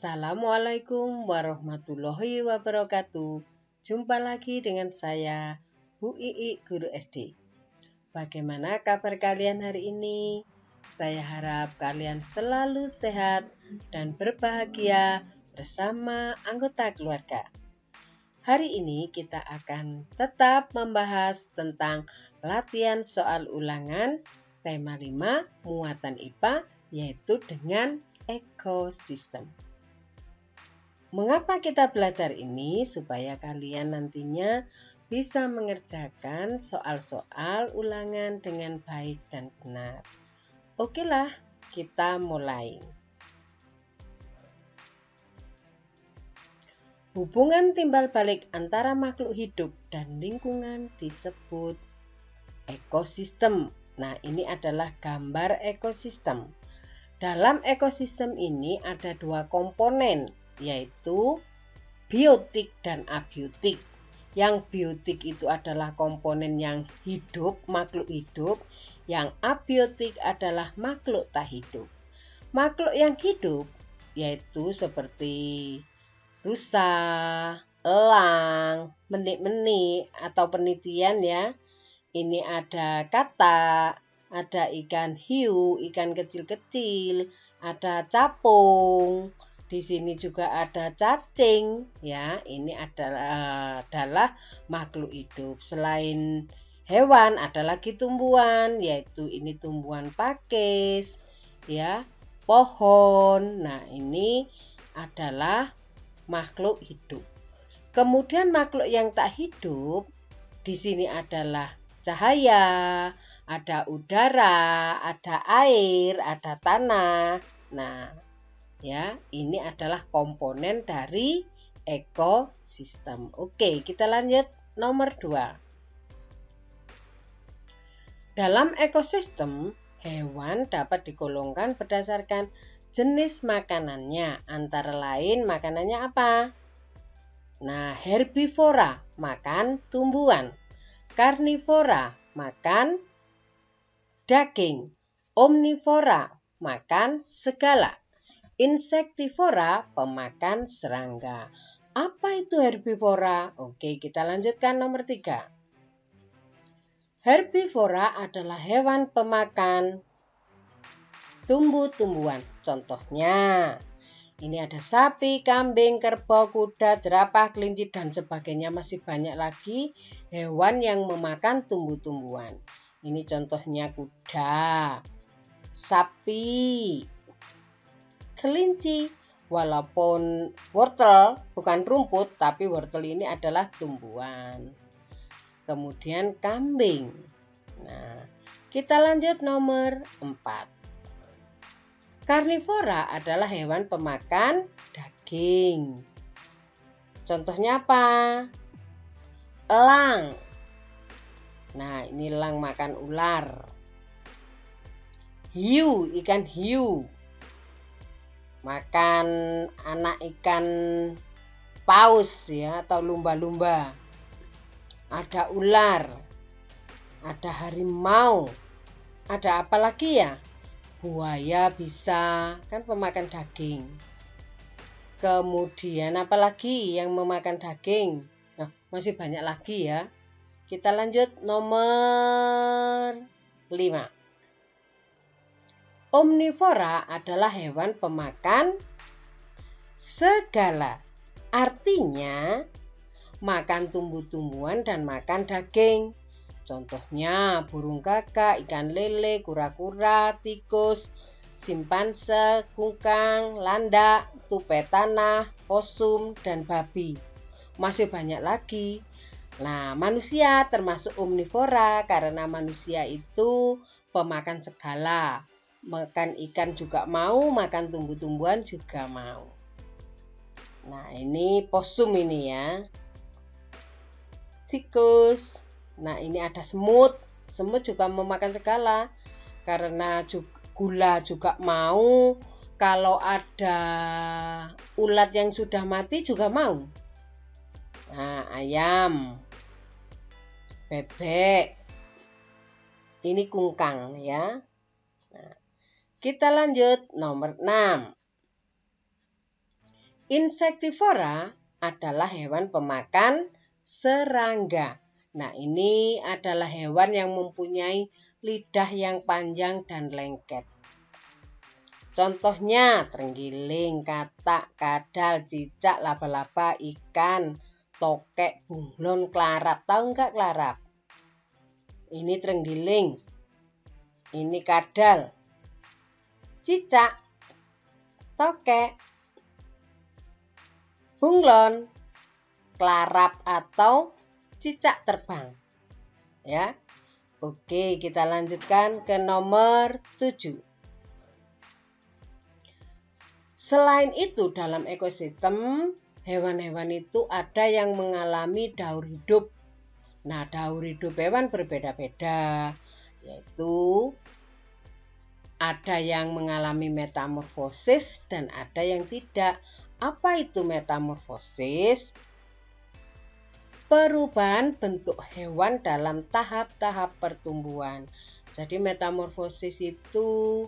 Assalamualaikum warahmatullahi wabarakatuh. Jumpa lagi dengan saya, Bu Ii, Guru SD. Bagaimana kabar kalian hari ini? Saya harap kalian selalu sehat dan berbahagia bersama anggota keluarga. Hari ini kita akan tetap membahas tentang latihan soal ulangan tema 5 muatan IPA, yaitu dengan ekosistem. Mengapa kita belajar ini? Supaya kalian nantinya bisa mengerjakan soal-soal ulangan dengan baik dan benar. Oke lah, kita mulai. Hubungan timbal balik antara makhluk hidup dan lingkungan disebut ekosistem. Nah, ini adalah gambar ekosistem. Dalam ekosistem ini ada dua komponen, yaitu biotik dan abiotik. Yang biotik itu adalah komponen yang hidup, makhluk hidup. Yang abiotik adalah makhluk tak hidup. Makhluk yang hidup yaitu seperti rusa, elang, menik-menik atau penitian ya. Ini ada katak, ada ikan hiu, ikan kecil-kecil, ada capung. Di sini juga ada cacing, ya. Ini adalah makhluk hidup. Selain hewan, ada lagi tumbuhan, yaitu ini tumbuhan pakis, ya, pohon. Nah, ini adalah makhluk hidup. Kemudian makhluk yang tak hidup di sini adalah cahaya, ada udara, ada air, ada tanah. Nah, ya, ini adalah komponen dari ekosistem. Oke, kita lanjut nomor 2. Dalam ekosistem, hewan dapat digolongkan berdasarkan jenis makanannya. Antara lain makanannya apa? Nah, herbivora makan tumbuhan. Karnivora makan daging, omnivora makan segala, insektivora pemakan serangga. Apa itu herbivora? Oke, kita lanjutkan nomor 3. Herbivora adalah hewan pemakan tumbuh-tumbuhan. Contohnya, ini ada sapi, kambing, kerbau, kuda, jerapah, kelinci, dan sebagainya. Masih banyak lagi hewan yang memakan tumbuh-tumbuhan. Ini contohnya kuda, sapi, kelinci. Walaupun wortel bukan rumput, tapi wortel ini adalah tumbuhan. Kemudian kambing. Nah, kita lanjut nomor 4. Karnivora adalah hewan pemakan daging. Contohnya apa? Elang. Nah, ini elang makan ular. Hiu, ikan hiu. Makan anak ikan paus ya, atau lumba-lumba. Ada ular. Ada harimau. Ada apa lagi ya? Buaya bisa, kan pemakan daging. Kemudian apalagi yang memakan daging? Nah, masih banyak lagi ya. Kita lanjut nomor 5. Omnivora adalah hewan pemakan segala. Artinya makan tumbuh-tumbuhan dan makan daging. Contohnya burung gagak, ikan lele, kura-kura, tikus, simpanse, kungkang, landak, tupai tanah, posum, dan babi. Masih banyak lagi. Nah, manusia termasuk omnivora karena manusia itu pemakan segala. Makan ikan juga mau, makan tumbuh-tumbuhan juga mau. Nah, ini posum ini ya. Tikus. Nah, ini ada semut. Semut juga memakan segala. Karena gula juga mau. Kalau ada ulat yang sudah mati juga mau. Nah, ayam, bebek. Ini kungkang ya. Nah, kita lanjut nomor 6. Insektivora adalah hewan pemakan serangga. Nah, ini adalah hewan yang mempunyai lidah yang panjang dan lengket. Contohnya terenggiling, katak, kadal, cicak, laba-laba, ikan, tokek, bunglon, kelarap. Tahu nggak kelarap? Ini terenggiling. Ini kadal. Cicak, tokek, bunglon, kelarap atau cicak terbang. Ya. Oke, kita lanjutkan ke nomor 7. Selain itu, dalam ekosistem, hewan-hewan itu ada yang mengalami daur hidup. Nah, daur hidup hewan berbeda-beda, yaitu ada yang mengalami metamorfosis dan ada yang tidak. Apa itu metamorfosis? Perubahan bentuk hewan dalam tahap-tahap pertumbuhan. Jadi metamorfosis itu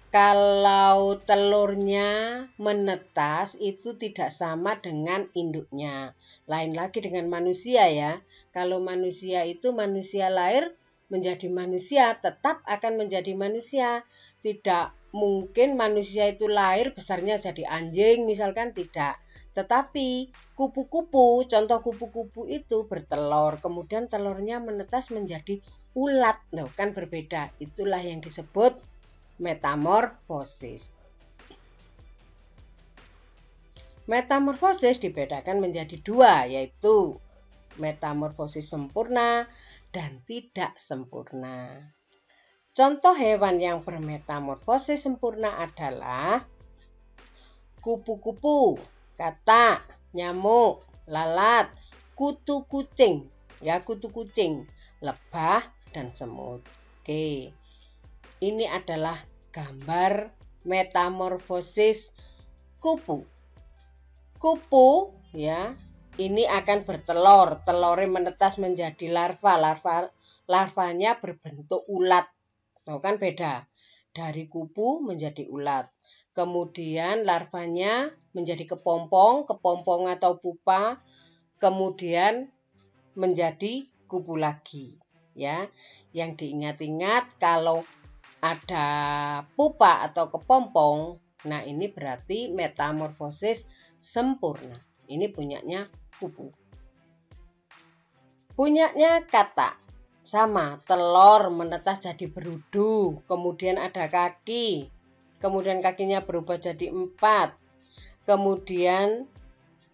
kalau telurnya menetas itu tidak sama dengan induknya. Lain lagi dengan manusia ya. Kalau manusia itu manusia lahir menjadi manusia, tetap akan menjadi manusia. Tidak mungkin manusia itu lahir besarnya jadi anjing misalkan, tidak. Tetapi kupu-kupu, contoh kupu-kupu itu bertelur, kemudian telurnya menetas menjadi ulat. Loh, kan berbeda. Itulah yang disebut metamorfosis. Metamorfosis dibedakan menjadi dua, yaitu metamorfosis sempurna dan tidak sempurna. Contoh hewan yang bermetamorfosis sempurna adalah kupu-kupu, katak, nyamuk, lalat, kutu kucing, lebah, dan semut. Oke. Ini adalah gambar metamorfosis kupu. Kupu ya, ini akan bertelur. Telurnya menetas menjadi larva. Larvanya berbentuk ulat. Nah, kan beda. Dari kupu menjadi ulat. Kemudian larvanya menjadi kepompong atau pupa. Kemudian menjadi kupu lagi. Ya, yang diingat-ingat kalau ada pupa atau kepompong, nah ini berarti metamorfosis sempurna. Ini punyanya kupu. Punyanya katak, sama, telur menetas jadi berudu, kemudian ada kaki, kemudian kakinya berubah jadi 4, kemudian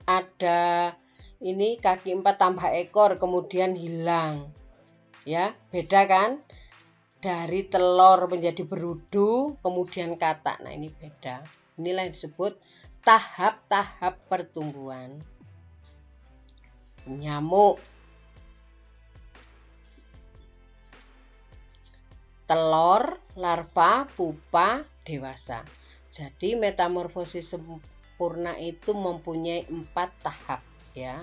ada ini kaki 4 tambah ekor, kemudian hilang. Ya, beda kan? Dari telur menjadi berudu, kemudian katak. Nah, ini beda. Inilah yang disebut tahap-tahap pertumbuhan. Nyamuk, telur, larva, pupa, dewasa. Jadi metamorfosis sempurna itu mempunyai 4 tahap ya.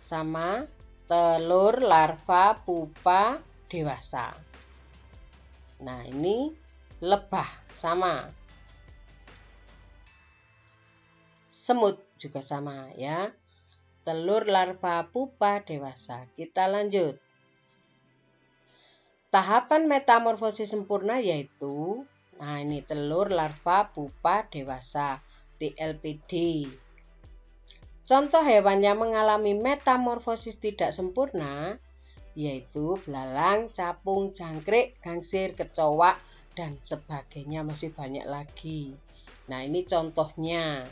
Sama telur, larva, pupa, dewasa. Nah, ini lebah sama. Semut juga sama ya. Telur, larva, pupa, dewasa. Kita lanjut. Tahapan metamorfosis sempurna yaitu, nah ini telur, larva, pupa, dewasa, TLPD. Contoh hewan yang mengalami metamorfosis tidak sempurna yaitu belalang, capung, jangkrik, gangsir, kecoa, dan sebagainya, masih banyak lagi. Nah, ini contohnya.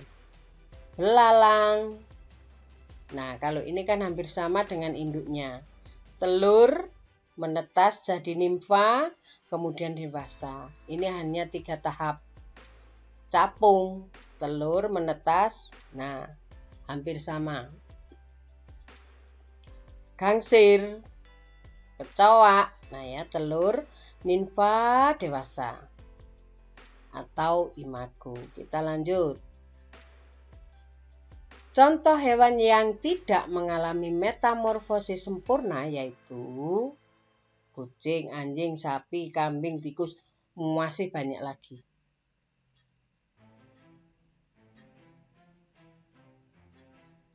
Belalang. Nah, kalau ini kan hampir sama dengan induknya. Telur menetas jadi nimfa, kemudian dewasa. Ini hanya 3 tahap. Capung, telur menetas, nah hampir sama. Gangsir, kecoa, nah ya, telur, nimfa, dewasa atau imago. Kita lanjut. Contoh hewan yang tidak mengalami metamorfosis sempurna yaitu kucing, anjing, sapi, kambing, tikus, masih banyak lagi.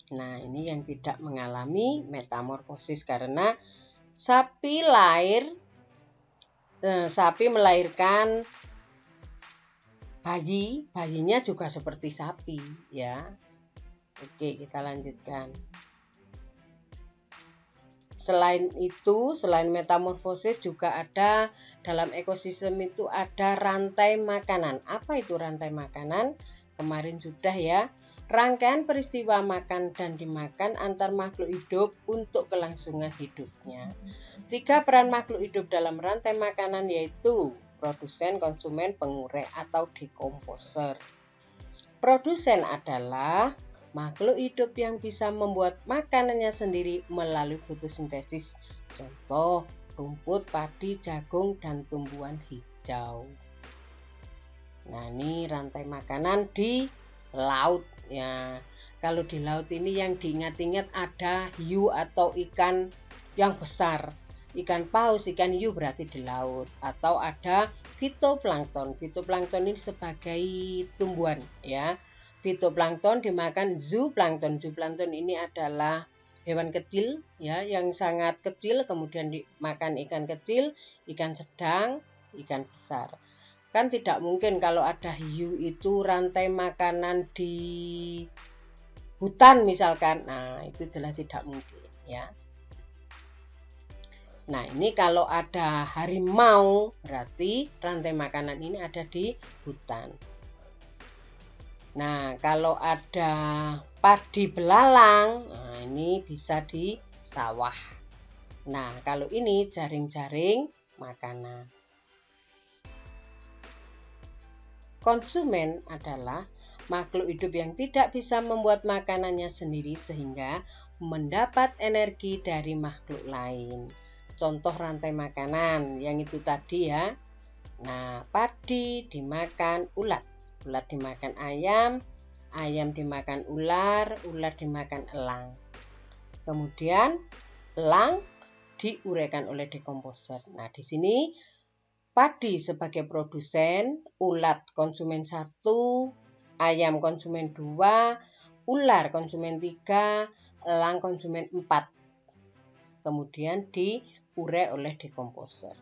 Nah, ini yang tidak mengalami metamorfosis karena sapi melahirkan bayinya juga seperti sapi ya. Oke, kita lanjutkan. Selain itu, selain metamorfosis juga ada dalam ekosistem itu ada rantai makanan. Apa itu rantai makanan? Kemarin sudah ya. Rangkaian peristiwa makan dan dimakan antar makhluk hidup untuk kelangsungan hidupnya. 3 peran makhluk hidup dalam rantai makanan yaitu produsen, konsumen, pengurek atau dekomposer. Produsen adalah makhluk hidup yang bisa membuat makanannya sendiri melalui fotosintesis. Contoh, rumput, padi, jagung, dan tumbuhan hijau. Nah, ini rantai makanan di laut ya. Kalau di laut ini yang diingat-ingat ada hiu atau ikan yang besar. Ikan paus, ikan hiu berarti di laut. Atau ada fitoplankton. Fitoplankton ini sebagai tumbuhan ya. Fitoplankton dimakan zooplankton. Zooplankton ini adalah hewan kecil ya yang sangat kecil, kemudian dimakan ikan kecil, ikan sedang, ikan besar. Kan tidak mungkin kalau ada hiu itu rantai makanan di hutan misalkan. Nah, itu jelas tidak mungkin ya. Nah, ini kalau ada harimau berarti rantai makanan ini ada di hutan. Nah, kalau ada padi belalang, nah ini bisa di sawah. Nah, kalau ini jaring-jaring makanan. Konsumen adalah makhluk hidup yang tidak bisa membuat makanannya sendiri sehingga mendapat energi dari makhluk lain. Contoh rantai makanan yang itu tadi ya. Nah, padi dimakan ulat, ulat dimakan ayam, ayam dimakan ular, ular dimakan elang. Kemudian elang diuraikan oleh dekomposer. Nah, di sini padi sebagai produsen, ulat konsumen 1, ayam konsumen 2, ular konsumen 3, elang konsumen 4. Kemudian diurai oleh dekomposer.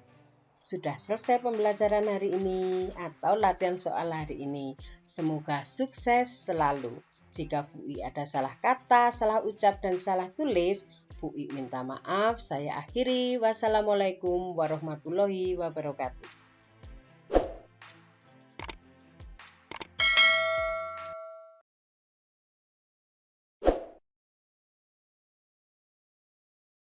Sudah selesai pembelajaran hari ini atau latihan soal hari ini. Semoga sukses selalu. Jika Bu I ada salah kata, salah ucap, dan salah tulis, Bu I minta maaf. Saya akhiri. Wassalamualaikum warahmatullahi wabarakatuh.